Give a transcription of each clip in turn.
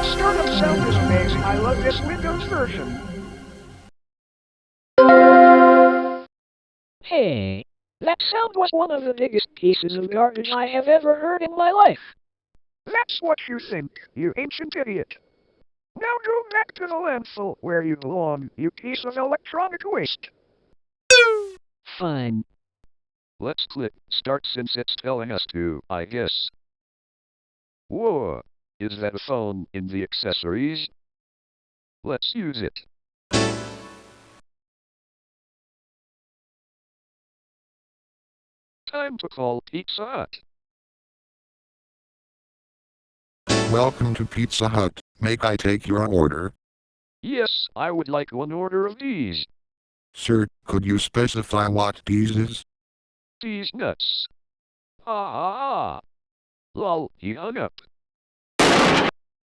startup sound is amazing. I love this Windows version. Hey, that sound was one of the biggest pieces of garbage I have ever heard in my life. That's what you think, you ancient idiot. Now go back to the landfill where you belong, you piece of electronic waste. Fine. Let's click start since it's telling us to, I guess. Whoa! Is that a phone in the accessories? Let's use it. Time to call Pizza Hut. Welcome to Pizza Hut. May I take your order? Yes, I would like one order of these. Sir, could you specify what these is? These nuts. Ah. Lol, he hung up.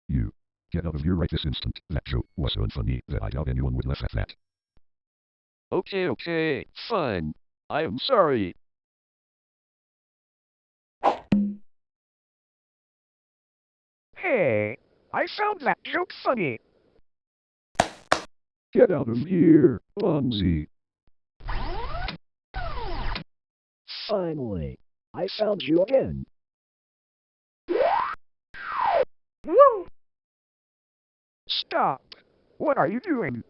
You. Get out of here right this instant. That joke was so unfunny that I doubt anyone would laugh at that. Okay, fine. I am sorry. Hey, I found that joke funny. Get out of here, Fonzie. Finally, I found you again. Woo! Stop. What are you doing?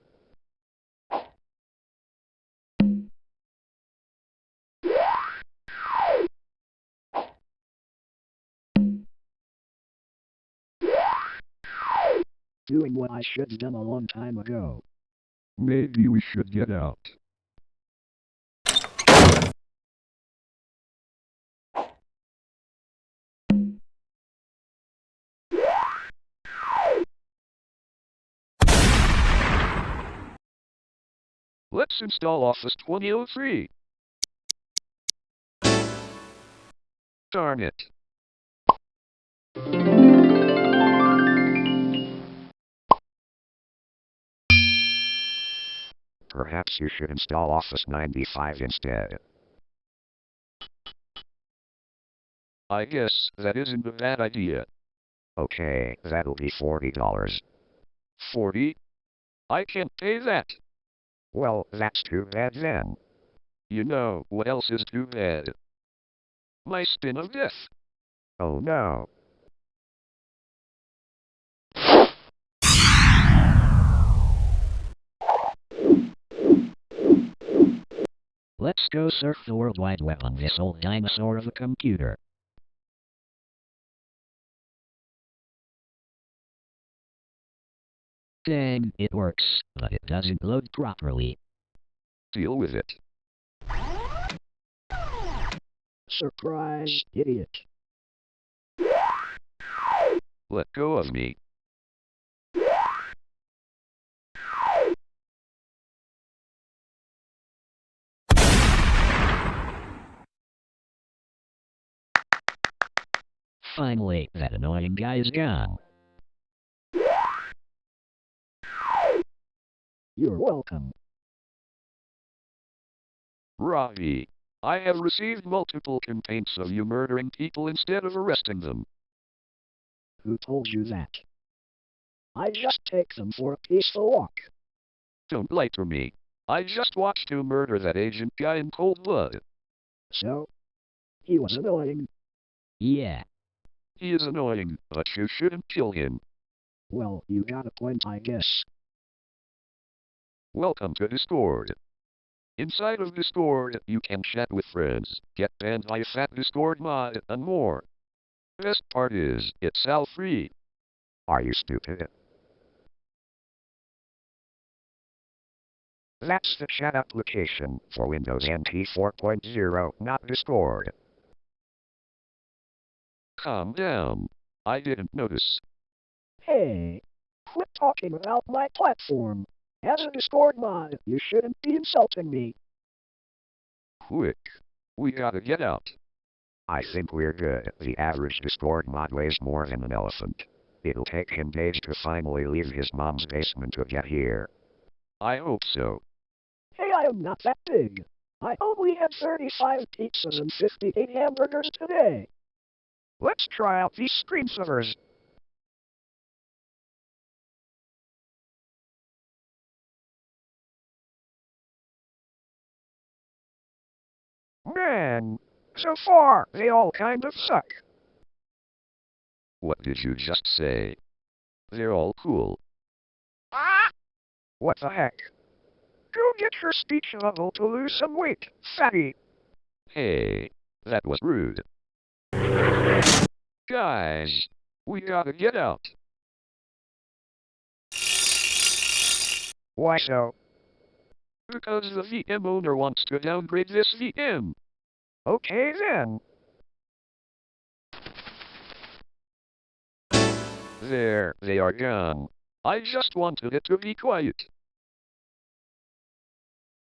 Doing what I should have done a long time ago. Maybe we should get out. Let's install Office 2003. Darn it. Perhaps you should install Office 95 instead. I guess that isn't a bad idea. Okay, that'll be $40. 40? I can't pay that. Well, that's too bad then. You know what else is too bad? My spin of death. Oh no. Let's go surf the World Wide Web on this old dinosaur of a computer. Dang, it works, but it doesn't load properly. Deal with it. Surprise, idiot. Let go of me. Finally, that annoying guy is gone. You're welcome. Ravi, I have received multiple complaints of you murdering people instead of arresting them. Who told you that? I just take them for a peaceful walk. Don't lie to me. I just watched you murder that agent guy in cold blood. So? He was annoying. Yeah. He is annoying, but you shouldn't kill him. Well, you got a point, I guess. Welcome to Discord. Inside of Discord, you can chat with friends, get banned by a fat Discord mod, and more. Best part is, it's all free. Are you stupid? That's the chat application for Windows NT 4.0, not Discord. Calm down. I didn't notice. Hey, quit talking about my platform. As a Discord mod, you shouldn't be insulting me. Quick. We gotta get out. I think we're good. The average Discord mod weighs more than an elephant. It'll take him days to finally leave his mom's basement to get here. I hope so. Hey, I am not that big. I only had 35 pizzas and 58 hamburgers today. Let's try out these screensavers. Man, so far, they all kind of suck. What did you just say? They're all cool. Ah! What the heck? Go get your speech bubble to lose some weight, fatty. Hey, that was rude. Guys, we gotta get out. Why so? Because the VM owner wants to downgrade this VM. Okay then. There, they are gone. I just wanted it to be quiet.